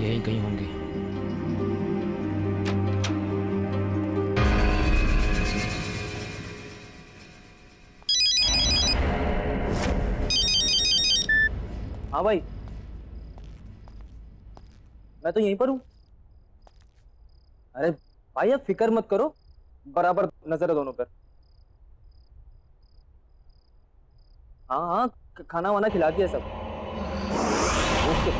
यहीं कहीं होंगे। हाँ भाई, मैं तो यहीं पर हूँ। अरे भाई आप फिक्र मत करो, बराबर नजर है दोनों पर। हाँ हाँ, खाना वाना खिला दिया सब। ओके।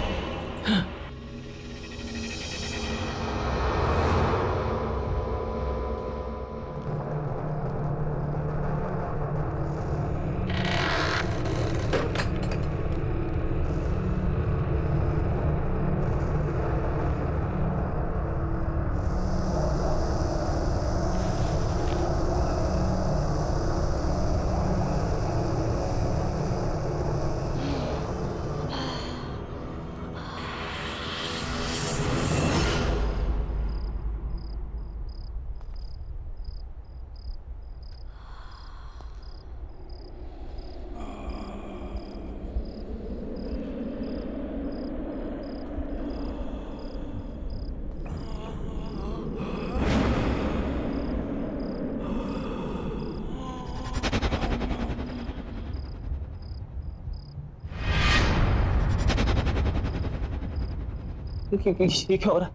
ये क्या हो रहा है?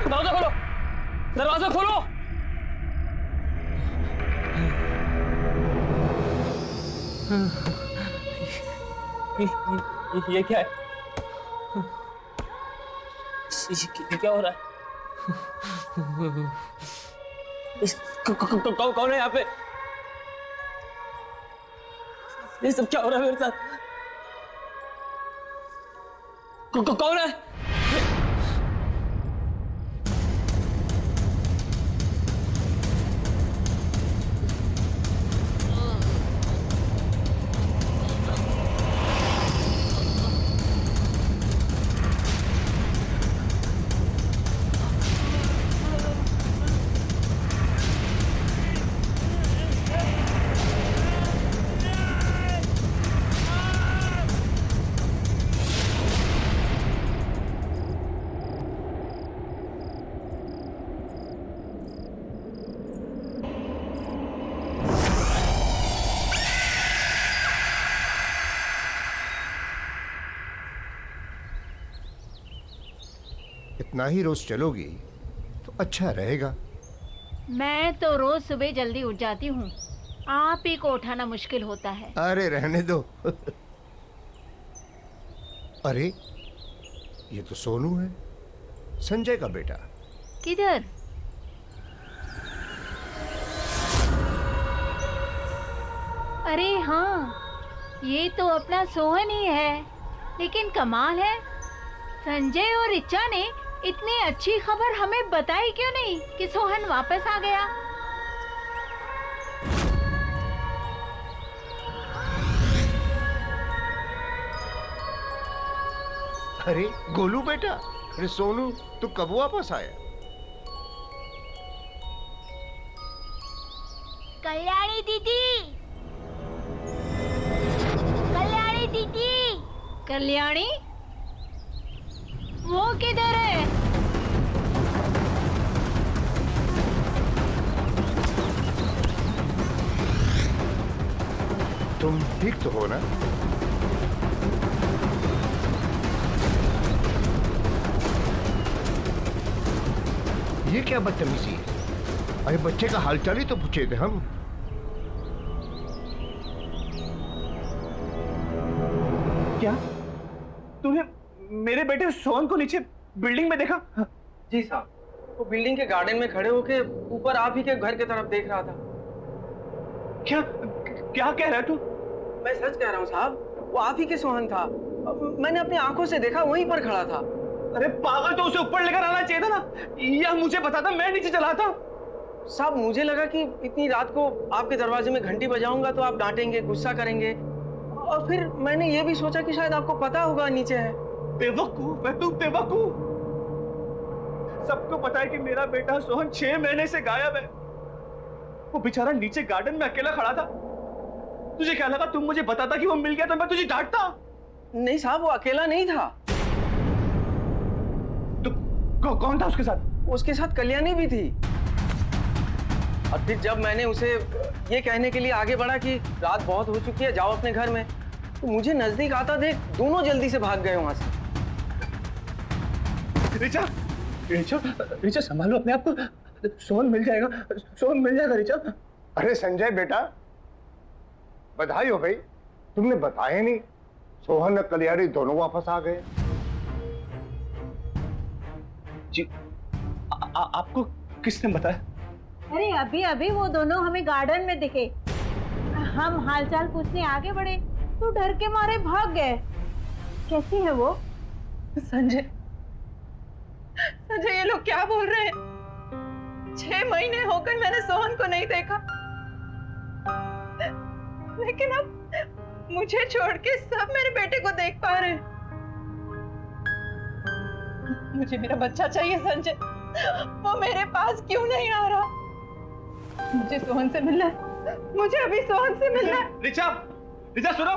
दरवाजा खोलो, दरवाजा खोलो। ये क्या है? ये क्या हो रहा है? कौन है यहाँ पे? ये सब क्या हो रहा है मेरे साथ? कौन है? इतना ही रोज चलोगी तो अच्छा रहेगा। मैं तो रोज सुबह जल्दी उठ जाती हूँ, आप ही को उठाना मुश्किल होता है। अरे रहने दो। अरे ये तो सोनू है, संजय का बेटा। किधर? अरे हाँ, ये तो अपना सोहन ही है। लेकिन कमाल है, संजय और रिचा ने इतनी अच्छी खबर हमें बताई क्यों नहीं कि सोहन वापस आ गया। अरे गोलू बेटा, अरे सोनू तू कब वापस आया? कल्याणी दीदी, कल्याणी दीदी, कल्याणी, वो किधर है? तुम ठीक तो हो ना? ये क्या बदतमीजी है? अरे बच्चे का हालचाल ही तो पूछे थे हम। क्या तूने मेरे बेटे सोहन को नीचे बिल्डिंग में देखा? जी साहब, वो बिल्डिंग के गार्डन में खड़े होके ऊपर आप ही के घर की तरफ देख रहा था। क्या क्या कह रहा है तू? मैं सच कह रहा हूँ साहब, वो आप ही के सोहन था। मैंने अपनी आंखों से देखा, वहीं पर खड़ा था। अरे पागल, तो उसे ऊपर लेकर आना चाहिए था ना, या मुझे बताता, मैं नीचे चला था। साहब मुझे लगा कि इतनी रात को आपके दरवाजे में घंटी बजाऊंगा तो आप डांटेंगे, गुस्सा करेंगे, और फिर मैंने ये भी सोचा कि शायद आपको पता होगा नीचे है। बेवकूफ है तू, बेवकूफ। सबको पता है कि मेरा बेटा सोहन 6 महीने से गायब है। वो बेचारा नीचे गार्डन में अकेला खड़ा था। तुझे क्या लगा तुम मुझे बताता कि वो मिल गया तो मैं तुझे डांटता? नहीं साहब, वो अकेला नहीं था। तो कौन था उसके साथ? उसके साथ कल्याणी भी थी। और फिर जब मैंने उसे ये कहने के लिए आगे बढ़ा कि रात बहुत हो चुकी है, जाओ अपने घर में, तो मुझे नजदीक आता देख दोनों जल्दी से भाग गए वहां से। ऋचा, ऋचा, ऋचा संभालो अपने आप को, सोहन मिल जाएगा, सोहन मिल जाएगा ऋचा। अरे संजय बेटा, बधाई हो भाई, तुमने बताया नहीं। सोहन और कल्याणी दोनों वापस आ गए। जी, आपको किसने बताया? अरे अभी अभी वो दोनों हमें गार्डन में दिखे। हम हालचाल पूछने आगे बढ़े तो डर के मारे भाग गए। कैसी है वो? संजय, ये लोग क्या बोल रहे हैं? 6 महीने हो गए मैंने सोहन को नहीं देखा, लेकिन अब मुझे छोड़ के सब मेरे बेटे को देख पा रहे हैं। मुझे मेरा बच्चा चाहिए संजय, वो मेरे पास क्यों नहीं आ रहा? मुझे सोहन से मिलना है, मुझे अभी सोहन से मिलना है। ऋचा, ऋचा सुनो।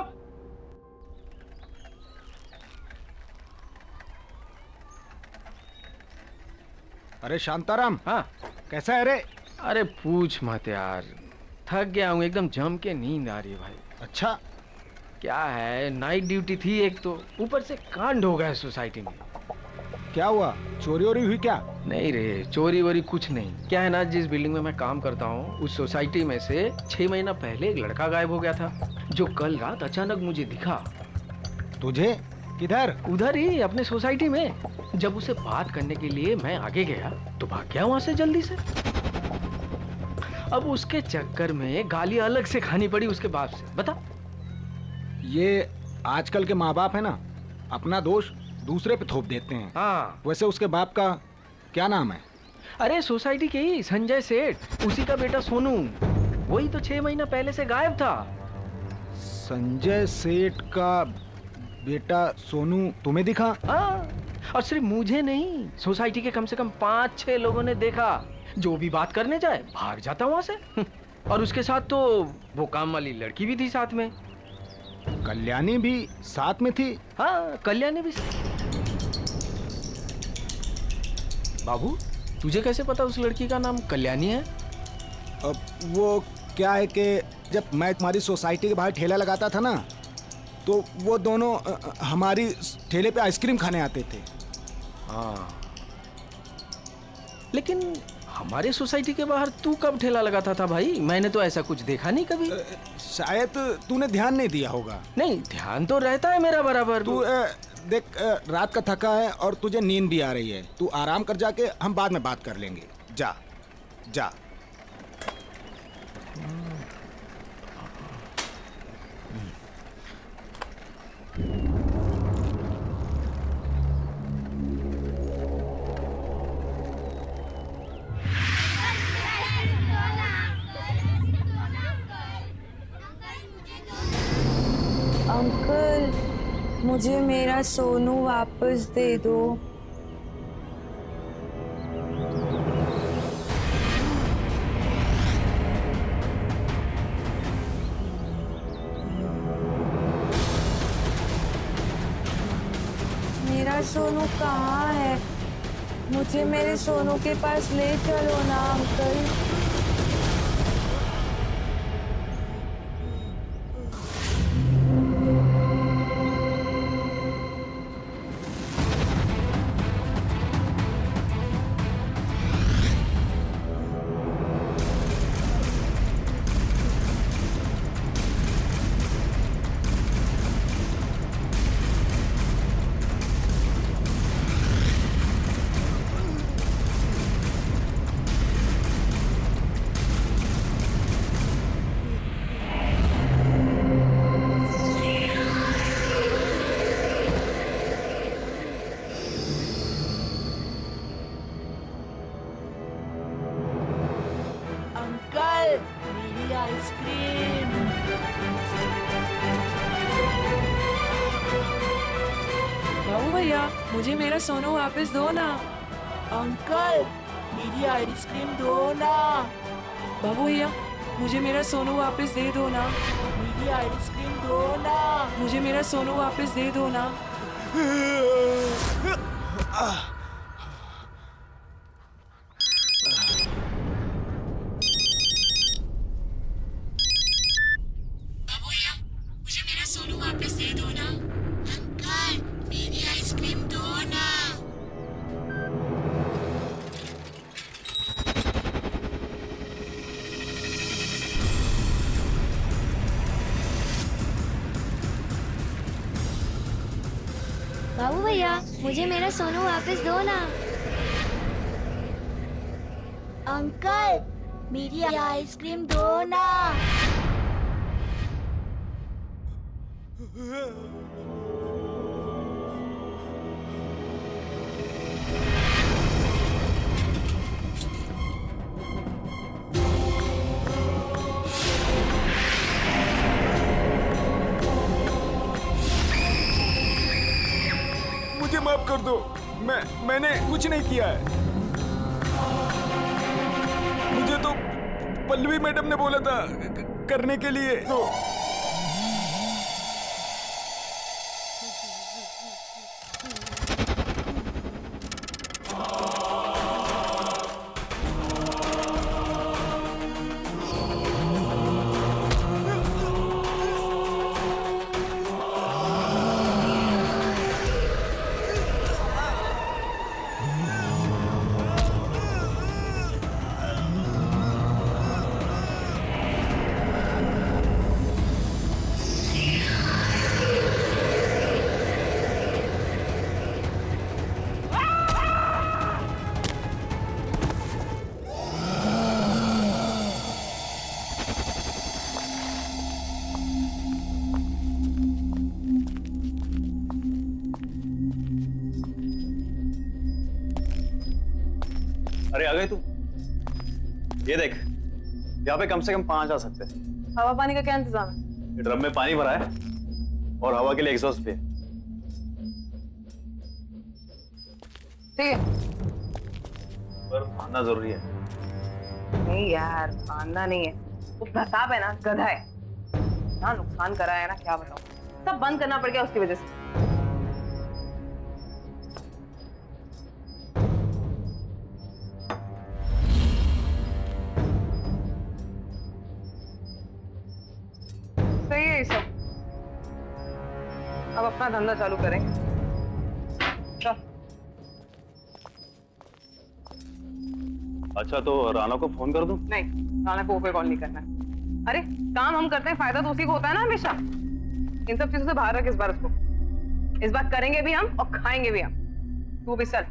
अरे शांताराम, हाँ, कैसा है रे? अरे पूछ मत यार, थक गया हूँ एकदम, जम के नींद आ रही है भाई। अच्छा, क्या है, नाइट ड्यूटी थी एक, तो ऊपर से कांड हो गया है सोसाइटी में। क्या हुआ? चोरी वोरी हुई क्या? नहीं रे, चोरी वोरी कुछ नहीं। क्या है ना, जिस बिल्डिंग में मैं काम करता हूँ उस सोसाइटी में से 6 महीना पहले एक लड़का गायब हो गया था, जो कल रात अचानक मुझे दिखा। तुझे? किधर? उधर ही अपने सोसाइटी में। जब उसे बात करने के लिए मैं आगे गया तो भाग गया वहां से जल्दी से। अब उसके चक्कर में गाली अलग से खानी पड़ी उसके बाप से। बता। ये आजकल के माँ बाप है ना, अपना दोष दूसरे पे थोप देते हैं। हाँ, वैसे उसके बाप का क्या नाम है? अरे सोसाइटी के ही संजय सेठ, उसी का बेटा सोनू। वही तो 6 महीना पहले से गायब था। संजय सेठ का बेटा सोनू तुम्हें दिखा? हाँ, और सिर्फ मुझे नहीं, सोसाइटी के कम से कम 5-6 लोगों ने देखा। जो भी बात करने जाए भाग जाता वहां से। और उसके साथ तो वो काम वाली लड़की भी थी साथ में। कल्याणी भी साथ में थी? हाँ, कल्याणी भी। बाबू, तुझे कैसे पता उस लड़की का नाम कल्याणी है? अब वो क्या है कि जब मैं तुम्हारी सोसाइटी के बाहर ठेला लगाता था ना, तो वो दोनों हमारी ठेले पे आइसक्रीम खाने आते थे। हाँ, लेकिन हमारे सोसाइटी के बाहर तू कब ठेला लगाता था भाई? मैंने तो ऐसा कुछ देखा नहीं कभी। शायद तूने ध्यान नहीं दिया होगा। नहीं, ध्यान तो रहता है मेरा बराबर। तू देख, रात का थका है और तुझे नींद भी आ रही है। तू आराम कर, जाके हम बाद में बात कर लेंगे। जा जा। अंकल, मुझे मेरा सोनू वापस दे दो। मेरा सोनू कहाँ है? मुझे मेरे सोनू के पास ले चलो ना अंकल। अंकल, मेरी आइसक्रीम। बाबू भैया, मुझे मेरा सोनू वापस दो ना। अंकल, मेरी आइसक्रीम दो ना। बाबू भैया, मुझे मेरा सोनू वापस दे दो ना। मेरी आइसक्रीम दो ना। मुझे मुझे मेरा सोनू वापस दे दो ना। मुझे मेरा सोनू वापस दे दो ना। अंकल मेरी आइसक्रीम दो ना। बाबू भैया मुझे मेरा सोनू वापस दो ना। अंकल मेरी आइसक्रीम दो ना। मुझे माफ कर दो, मैंने कुछ नहीं किया है। मुझे तो पल्लवी मैडम ने बोला था करने के लिए। तो अरे आ गए तू? ये देख, यहाँ पे कम से कम 5 आ सकते हैं। हवा पानी का क्या इंतजाम है? ये ड्रम में पानी भरा है और हवा के लिए एग्जॉस्ट भी है। ठीक है। पर आना जरूरी है। नहीं यार, बांधना नहीं है। वो प्रताप है ना, गधा है। इतना नुकसान करा है ना, क्या बताऊं। सब बंद करना पड़ गया उसकी वजह से। सही है ये सब। अब अपना धंधा चालू करेंगे। चल। अच्छा तो राना को फोन कर दूं? नहीं, राना को कोई कॉल नहीं करना है। अरे काम हम करते हैं, फायदा तो उसी को होता है ना हमेशा। इन सब चीजों से बाहर रख इस बार उसको। इस बार करेंगे भी हम और खाएंगे भी हम। तू भी चल।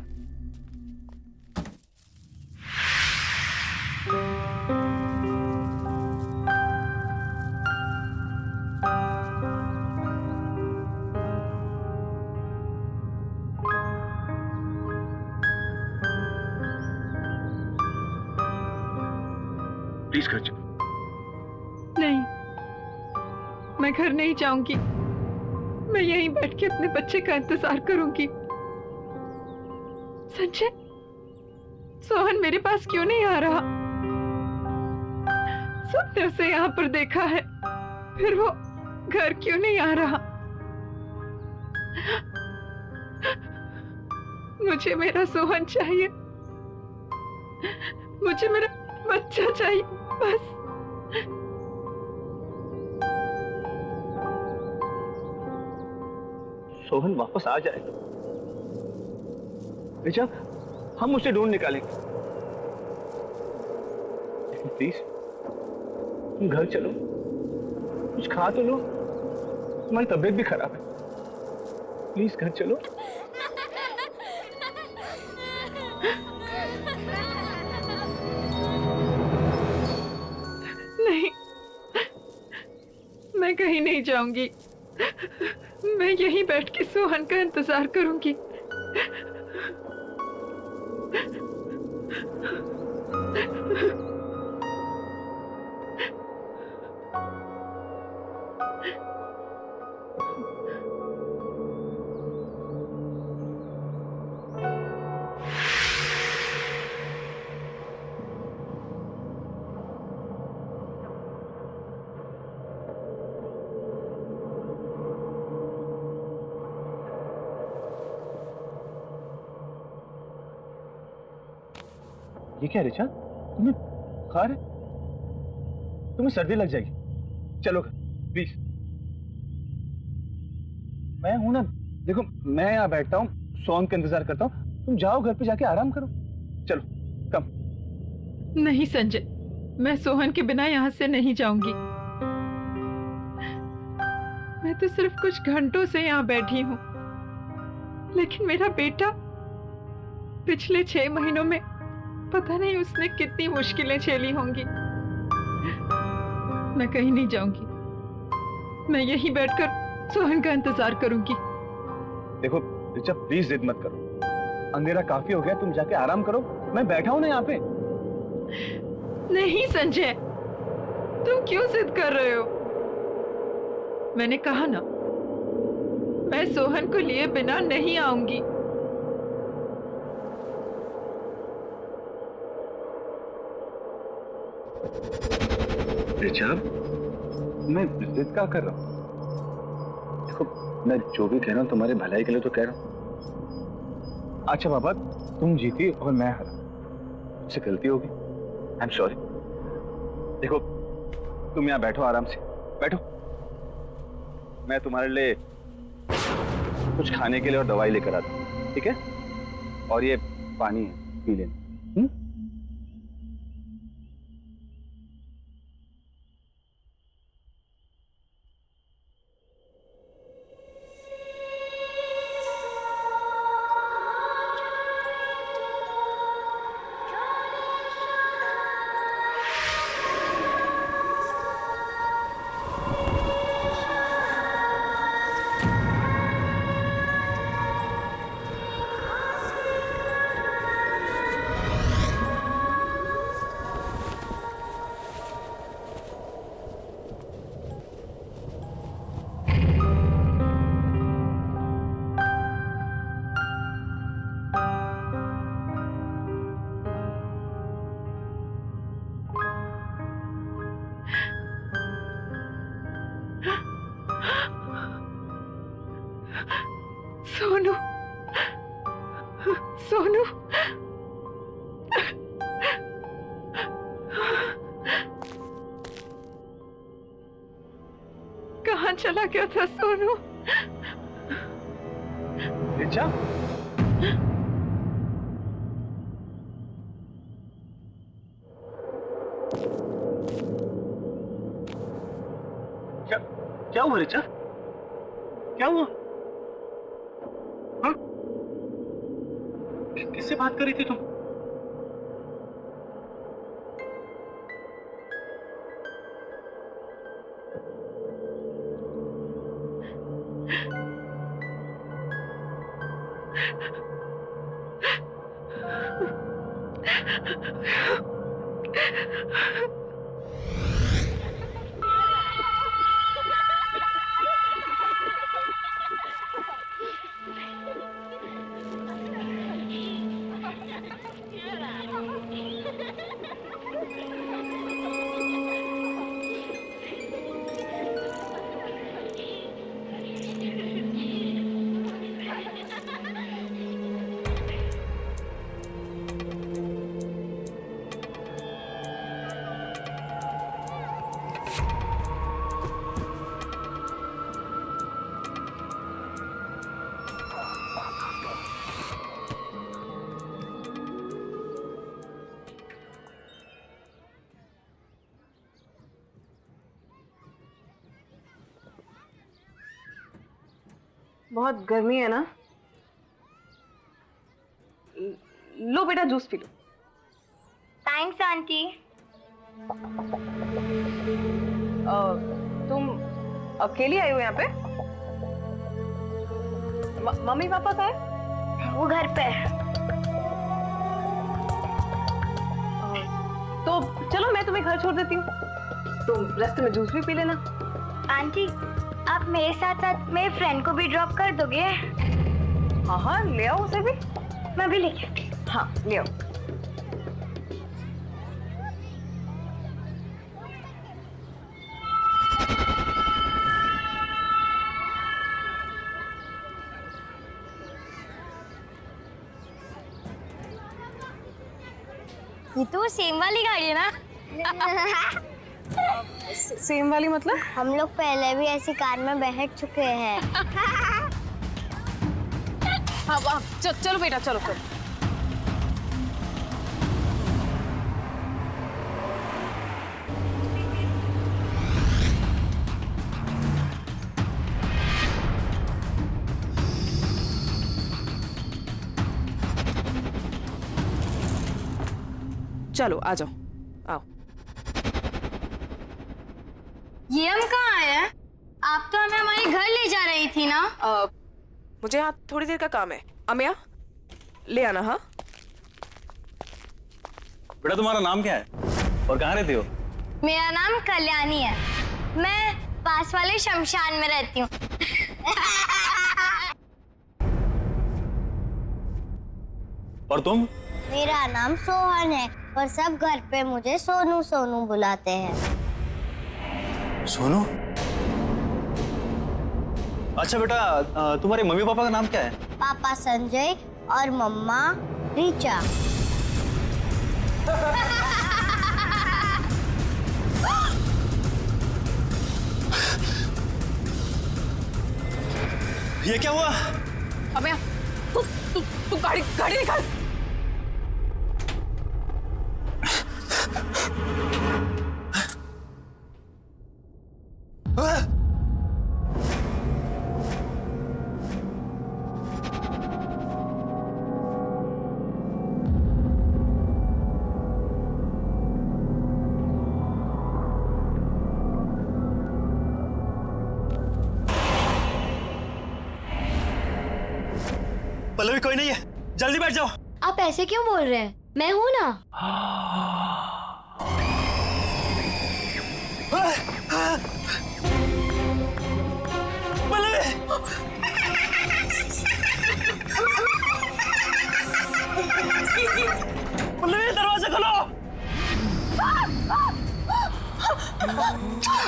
प्लीज कर चुप। नहीं, मैं घर नहीं जाऊंगी। मैं यहीं बैठ के अपने बच्चे का इंतजार करूंगी। संजय, सोहन मेरे पास क्यों नहीं आ रहा? सबने उसे यहाँ पर देखा है, फिर वो घर क्यों नहीं आ रहा? मुझे मेरा सोहन चाहिए। मुझे मेरा बच्चा चाहिए बस। सोहन वापस आ जाए रिचा, हम उसे ढूंढ निकालेंगे। लेकिन प्लीज तुम घर चलो, कुछ खा तो लो। तुम्हारी तबीयत भी खराब है। प्लीज घर चलो। नहीं, मैं कहीं नहीं जाऊंगी। मैं यहीं बैठ के सोहन का इंतजार करूंगी। ये क्या ऋचा, तुम्हें बुखार है? तुम्हें सर्दी लग जाएगी, चलो प्लीज। मैं हूं ना, देखो मैं यहाँ बैठता हूँ, सोहन का इंतजार करता हूँ, तुम जाओ घर पे जाके आराम करो। चलो कम। नहीं संजय, मैं सोहन के बिना यहाँ से नहीं जाऊंगी। मैं तो सिर्फ कुछ घंटों से यहाँ बैठी हूँ, लेकिन मेरा बेटा पिछले 6 महीनों में पता नहीं उसने कितनी मुश्किलें झेली होंगी। मैं कहीं नहीं जाऊंगी, मैं यहीं बैठकर सोहन का इंतजार करूंगी। देखो ऋचा प्लीज जिद मत करो, अंधेरा काफी हो गया, तुम जाके आराम करो, मैं बैठा हूं ना यहाँ पे। नहीं संजय, तुम क्यों जिद कर रहे हो? मैंने कहा ना, मैं सोहन को लिए बिना नहीं आऊंगी। ऋचा, मैं जिद क्या कर रहा हूँ? देखो मैं जो भी कह रहा हूँ तुम्हारे भलाई के लिए तो कह रहा हूँ। अच्छा बाबा, तुम जीती और मैं हारा, मुझसे गलती होगी, आई एम सॉरी। देखो तुम यहाँ बैठो, आराम से बैठो, मैं तुम्हारे लिए कुछ खाने के लिए और दवाई लेकर आता हूँ, ठीक है? और ये पानी है, पी लेना। सोनू, सोनू, कहाँ चला गया था सोनू? ऋचा, क्या क्या हुआ ऋचा? क्या हुआ? हाँ? किससे बात कर रही थी तुम? बहुत गर्मी है ना? लो बेटा, जूस पी लो। Thanks aunty. तुम अकेली आई हो यहाँ पे? मम्मी पापा कहाँ है? वो घर पे है। तो चलो मैं तुम्हें घर छोड़ देती हूँ, तुम रास्ते में जूस भी पी लेना। आंटी, आप मेरे साथ साथ मेरे फ्रेंड को भी ड्रॉप कर दोगे? हाँ हाँ, ले आओ उसे भी। मैं भी लेके आती हूँ। हाँ ले आओ। ये तो सेम वाली गाड़ी है ना? सेम वाली मतलब? हम लोग पहले भी ऐसी कार में बैठ चुके हैं। हाँ चलो बेटा चलो चलो। चलो आ जाओ, आओ। ये हम कहाँ आए हैं? आप तो हमें हमारे घर ले जा रही थी ना? मुझे यहाँ थोड़ी देर का काम है। अमिया ले आना। हाँ बेटा तुम्हारा नाम क्या है और कहाँ रहती हो? मेरा नाम कल्याणी है। मैं पास वाले शमशान में रहती हूँ। और तुम? मेरा नाम सोहन है और सब घर पे मुझे सोनू सोनू बुलाते हैं। सोनू? अच्छा बेटा, तुम्हारे मम्मी पापा का नाम क्या है? पापा संजय और मम्मा रीचा। ये क्या हुआ? अमिया तू गाड़ी निकाल। पल्लवी कोई नहीं है, जल्दी बैठ जाओ। आप ऐसे क्यों बोल रहे हैं? मैं हूं ना। पल्लवी दरवाजा खोलो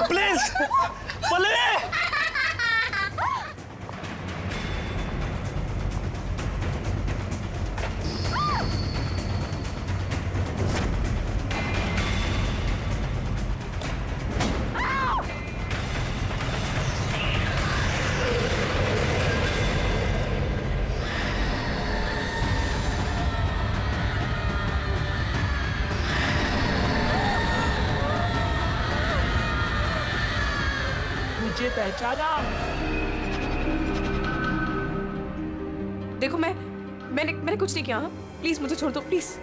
प्लीज। पल्लवी मुझे पहचाना? देखो मैंने कुछ नहीं किया। हाँ प्लीज मुझे छोड़ दो प्लीज।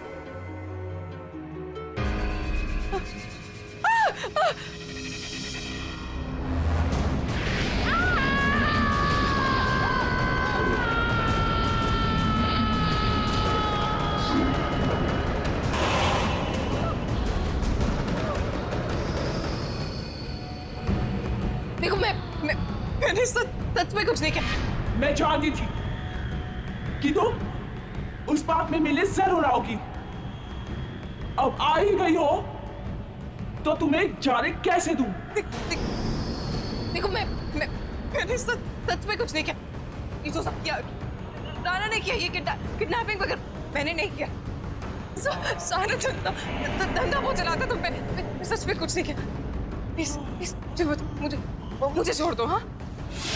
देखो मैंने सच में कुछ नहीं किया। मैं जानती थी कि तुम उस बात में मिले जरूर आओगी। अब आ ही गई हो तो तुम्हें जाने कैसे दूं? देखो मैंने सच में कुछ नहीं किया। ये जो सब किया राना ने किया। ये किडनैपिंग वगैरह मैंने नहीं किया। सारा धंधा वो चलाता तो मैं सच में कुछ नहीं किया। प्लीज मुझे छोड़ दो। हाँ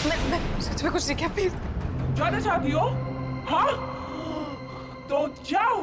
मैं सच में कुछ नहीं किया। प्लीज। जाना चाहती हो? हाँ तो जाओ।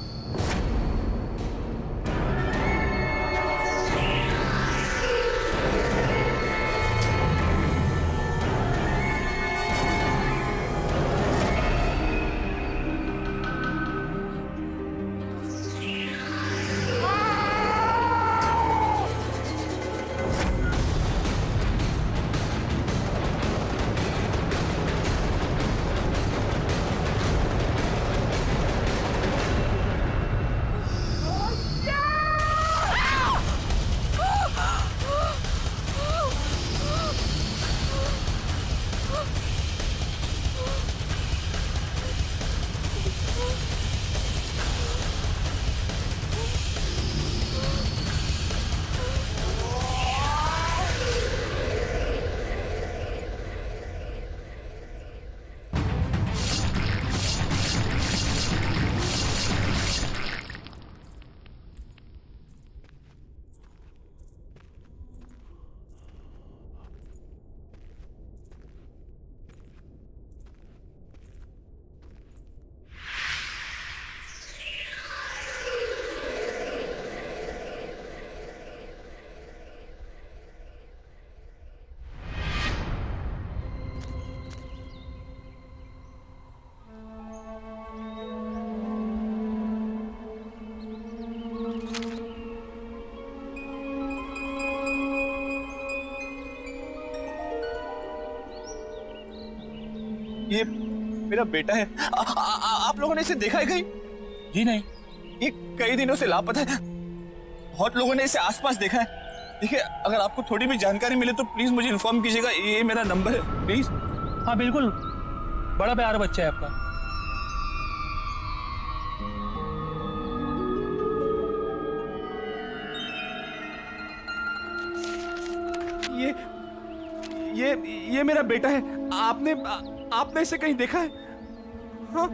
ये मेरा बेटा है। आप लोगों ने इसे देखा है कहीं? जी नहीं। ये कई दिनों से लापता है। बहुत लोगों ने इसे आसपास देखा है। देखिए, अगर आपको थोड़ी भी जानकारी मिले तो प्लीज मुझे इन्फॉर्म कीजिएगा। ये मेरा नंबर है, प्लीज। हाँ बिल्कुल, बड़ा प्यारा बच्चा है आपका। ये मेरा बेटा है। आपने इसे कहीं देखा है? हाँ?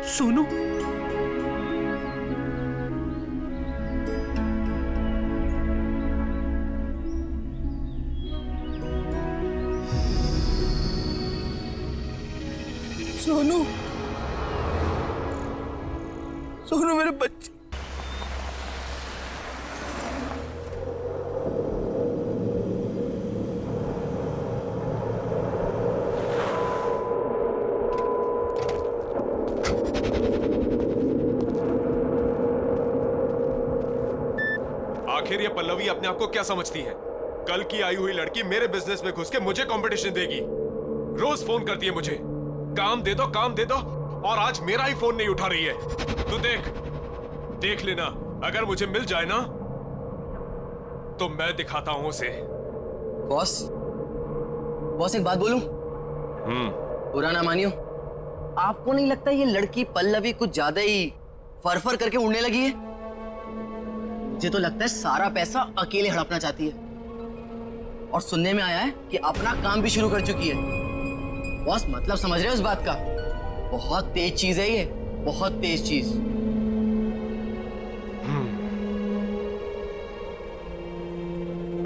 सोनू, सोनू, सोनू मेरे बच्चे। आखिर ये पल्लवी अपने आप को क्या समझती है? कल की आई हुई लड़की मेरे बिजनेस में घुस के मुझे कंपटीशन देगी। रोज फोन करती है मुझे, काम दे दो, काम दे दो, और आज मेरा ही फोन नहीं उठा रही है। तू देख लेना, अगर मुझे मिल जाए ना तो मैं दिखाता हूं उसे। बॉस एक बात बोलूं? बुरा ना मानियो, आपको नहीं लगता ये लड़की पल्लवी कुछ ज्यादा ही फर करके उड़ने लगी है? मुझे तो लगता है सारा पैसा अकेले हड़पना चाहती है, और सुनने में आया है कि अपना काम भी शुरू कर चुकी है। बॉस मतलब समझ रहे हो इस बात का? बहुत तेज चीज है ये, बहुत तेज चीज।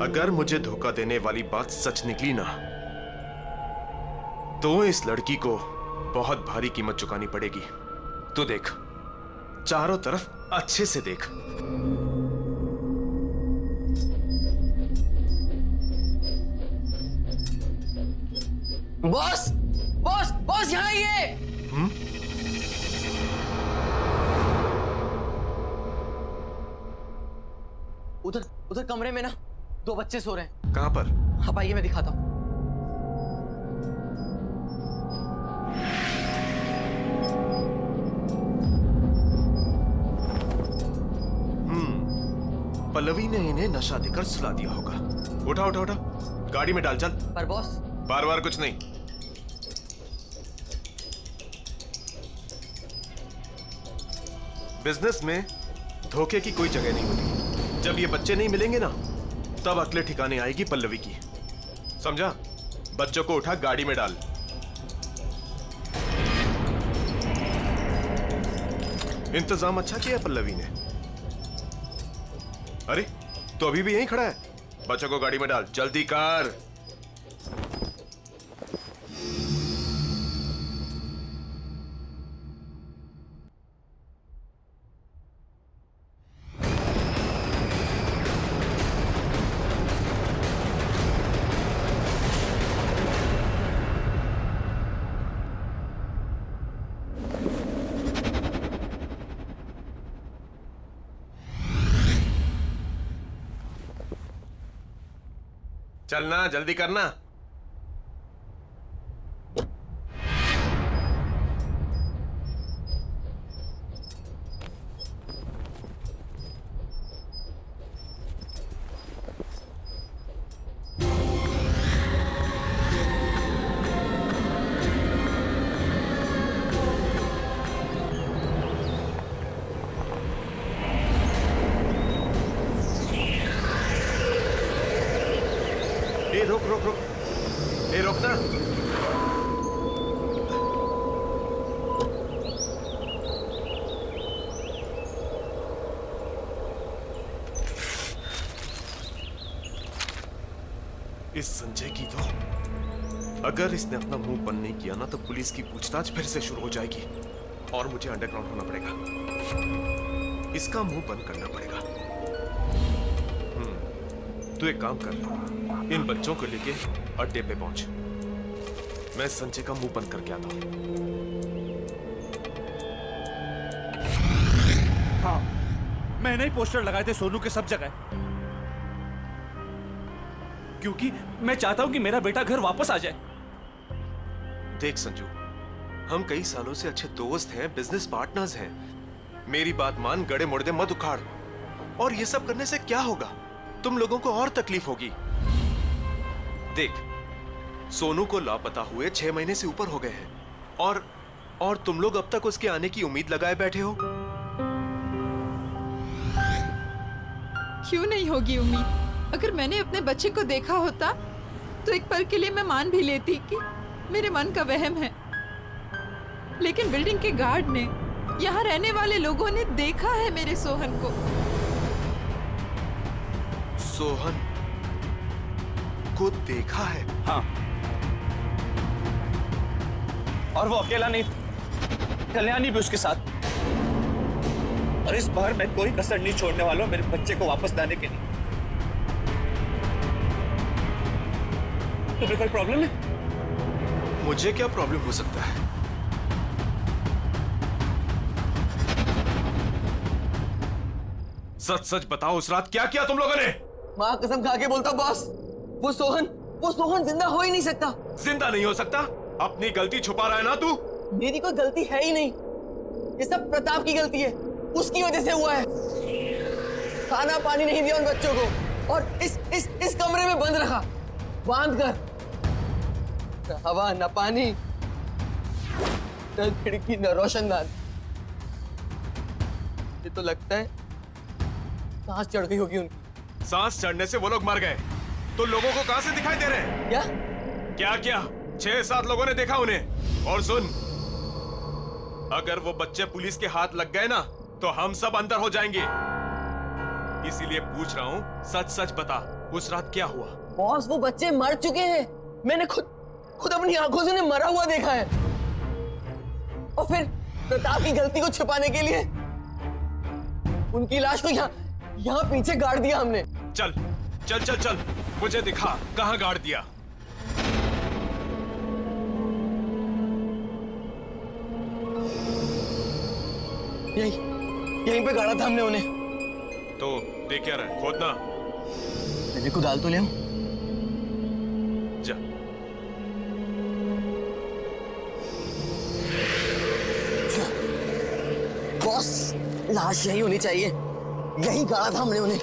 अगर मुझे धोखा देने वाली बात सच निकली ना तो इस लड़की को बहुत भारी कीमत चुकानी पड़ेगी। तू देख, चारों तरफ अच्छे से देख। बॉस बॉस बॉस, यहाँ आइए। उधर कमरे में ना 2 बच्चे सो रहे हैं। कहां पर? आप आइए, मैं दिखाता हूं। पल्लवी ने इन्हें नशा देकर सुला दिया होगा। उठा उठा उठा, गाड़ी में डाल, चल। पर बॉस, बार बार कुछ नहीं। बिजनेस में धोखे की कोई जगह नहीं होती। जब ये बच्चे नहीं मिलेंगे ना, तब अगले ठिकाने आएगी पल्लवी की। समझा? बच्चों को उठा, गाड़ी में डाल। इंतजाम अच्छा किया पल्लवी ने। अरे, तो अभी भी यहीं खड़ा है? बच्चों को गाड़ी में डाल, जल्दी कर। चलना, जल्दी करना। रुक, रुकना। इस संजय की तो अगर इसने अपना मुंह बंद नहीं किया ना तो पुलिस की पूछताछ फिर से शुरू हो जाएगी और मुझे अंडरग्राउंड होना पड़ेगा। इसका मुंह बंद करना पड़ेगा। तू एक काम कर, इन बच्चों को लेके अड्डे पे पहुंच। मैं संजय का मुंह बंद करके आता हूं। हाँ, मैंने ही पोस्टर लगाए थे सोनू के सब जगह, क्योंकि मैं चाहता हूं कि मेरा बेटा घर वापस आ जाए। देख संजू, हम कई सालों से अच्छे दोस्त हैं, बिजनेस पार्टनर्स हैं। मेरी बात मान, गड़े मुड़दे मत उखाड़। और ये सब करने से क्या होगा? तुम लोगों को और तकलीफ होगी। देख, सोनू को लापता हुए 6 महीने से ऊपर हो गए हैं और तुम लोग अब तक उसके आने की उम्मीद लगाए बैठे हो। क्यों नहीं होगी उम्मीद? अगर मैंने अपने बच्चे को देखा होता तो एक पल के लिए मैं मान भी लेती कि मेरे मन का वहम है। लेकिन बिल्डिंग के गार्ड ने, यहाँ रहने वाले लोगों ने देखा है मेरे सोहन को। सोहन को देखा है? हाँ, और वो अकेला नहीं, कल्याणी भी उसके साथ। और इस बार मैं कोई कसर नहीं छोड़ने वाला हूं मेरे बच्चे को वापस लाने के लिए। तुम्हें कोई प्रॉब्लम है? मुझे क्या प्रॉब्लम हो सकता है? सच सच बताओ, उस रात क्या किया तुम लोगों ने? माँ कसम खा के बोलता बॉस, वो सोहन जिंदा हो ही नहीं सकता। जिंदा नहीं हो सकता? अपनी गलती छुपा रहा है ना तू? मेरी कोई गलती है ही नहीं, ये सब प्रताप की गलती है। उसकी वजह से हुआ है। खाना पानी नहीं दिया उन बच्चों को और इस कमरे में बंद रखा, बांध कर। न हवा न पानी, न खिड़की न रोशनदान। ये तो लगता है सांस चढ़ गई होगी उनकी। सांस चढ़ने से वो लोग मर गए तो लोगों को कहां से दिखाई दे रहे हैं? क्या 6-7 लोगों ने देखा उन्हें। और सुन, अगर वो बच्चे पुलिस के हाथ लग गए ना तो हम सब अंदर हो जाएंगे। इसीलिए पूछ रहा हूँ, सच सच बता, उस रात क्या हुआ? बॉस, वो बच्चे मर चुके हैं। मैंने खुद अपनी आंखों से उन्हें मरा हुआ देखा है। और फिर प्रताप की गलती को छुपाने के लिए उनकी लाश को यहाँ पीछे गाड़ दिया हमने। चल चल चल चल, मुझे दिखा कहाँ गाड़ दिया। यहीं पे गाड़ा था हमने उन्हें। तो देख क्या रहा है? खोदना। मैंने को डाल तो ले जा। बॉस, लाश यही होनी चाहिए। यही गाड़ा था हमने उन्हें।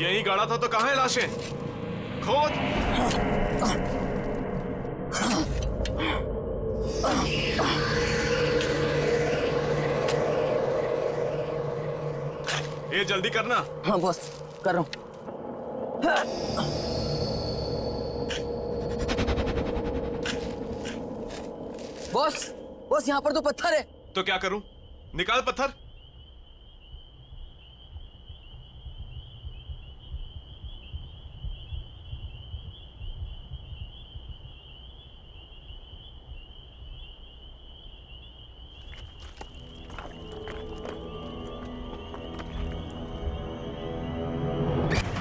यही गाड़ा था तो कहाँ है लाशें? खोद। ये जल्दी करना। हाँ बॉस, कर रहा हूं। बॉस यहाँ पर तो पत्थर है। तो क्या करूं? निकाल पत्थर।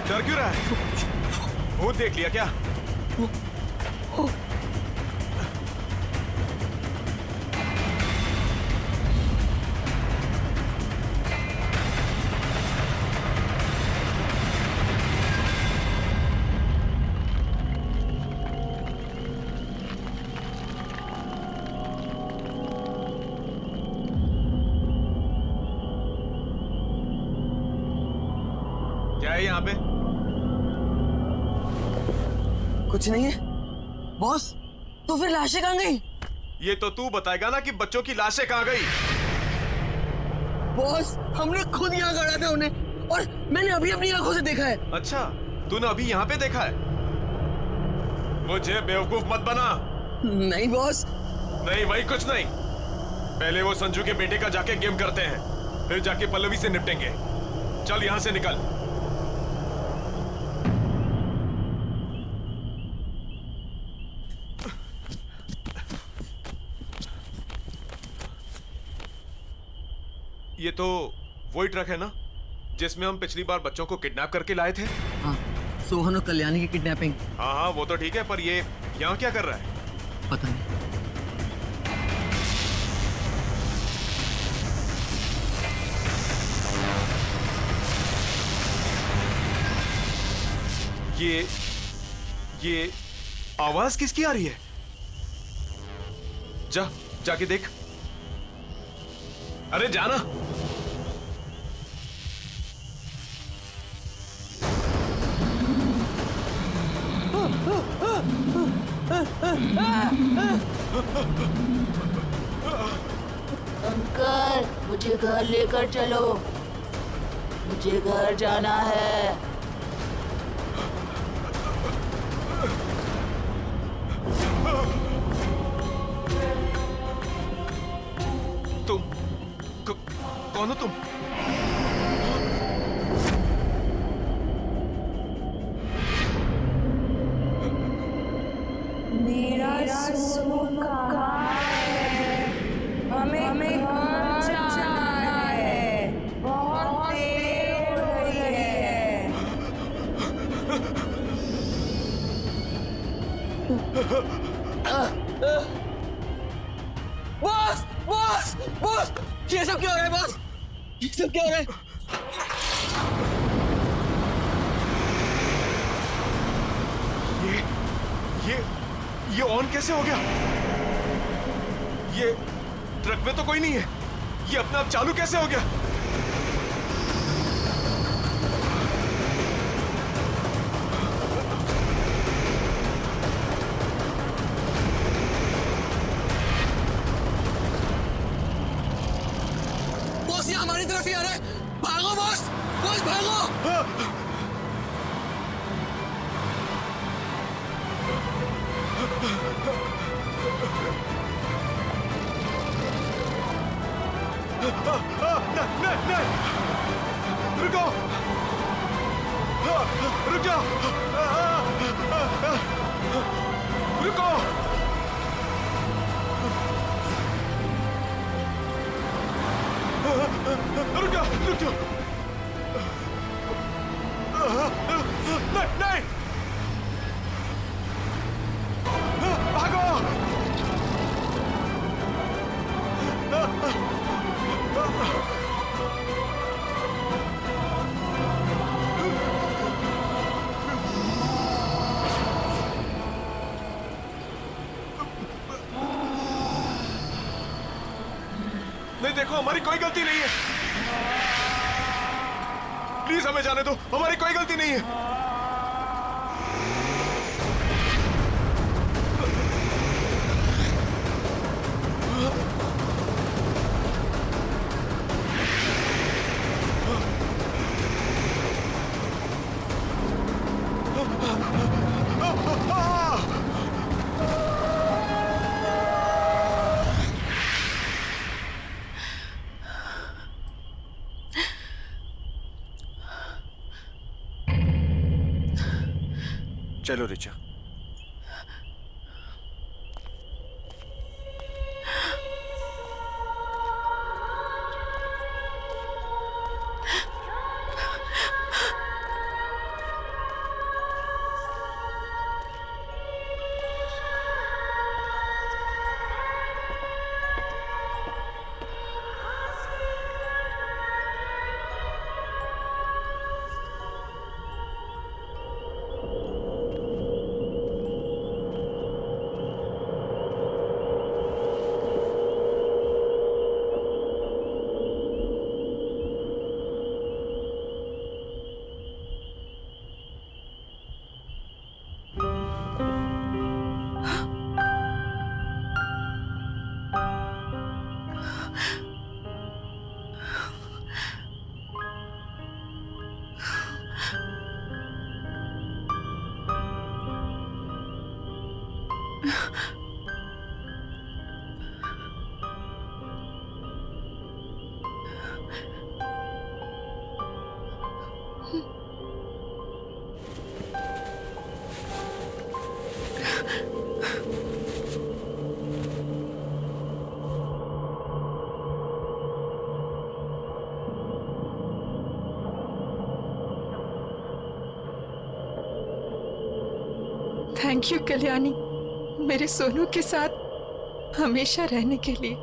डर क्यों रहा है? भूत देख लिया क्या? क्या है यहाँ पे? कुछ नहीं है बॉस। तो फिर लाशें कहाँ गई? ये तो तू बताएगा ना कि बच्चों की लाशें कहाँ गई। बॉस, हमने खुद यहाँ गाड़ा था उन्हें और मैंने अभी अपनी आंखों से देखा है। अच्छा, तूने अभी यहाँ पे देखा है? मुझे बेवकूफ मत बना। नहीं बॉस। नहीं भाई, कुछ नहीं। पहले वो संजू के बेटे का जाके गेम करते हैं, फिर जाके पल्लवी से निपटेंगे। चल यहाँ से निकल। ये तो वही ट्रक है ना जिसमें हम पिछली बार बच्चों को किडनैप करके लाए थे? हाँ, सोहन और कल्याणी की किडनैपिंग। हाँ हाँ वो तो ठीक है, पर ये यहाँ क्या कर रहा है? पता नहीं। ये आवाज किसकी आ रही है? जाके देख। अरे जाना। अंकल मुझे घर लेकर चलो, मुझे घर जाना है। तुम कौन हो तुम? मेरा सोनू कहाँ है? हमें घर जाना है, बहुत देर हो रही है। बॉस बॉस बॉस, ये सब क्या हो रहा है बॉस? ये सब क्या हो रहा है? ये ऑन कैसे हो गया? ये ट्रक में तो कोई नहीं है, ये अपने आप चालू कैसे हो गया? बॉस ये हमारी तरफ ही आ रहा है, भागो बॉस, बॉस भागो। नहीं, रुको, रुक जाओ, रुको। रुक जाओ। नहीं, भागो। नहीं देखो, हमारी कोई गलती नहीं है, प्लीज हमें जाने दो, हमारी कोई गलती नहीं है। चलो रिचा। थैंक यू कल्याणी, मेरे सोनू के साथ हमेशा रहने के लिए।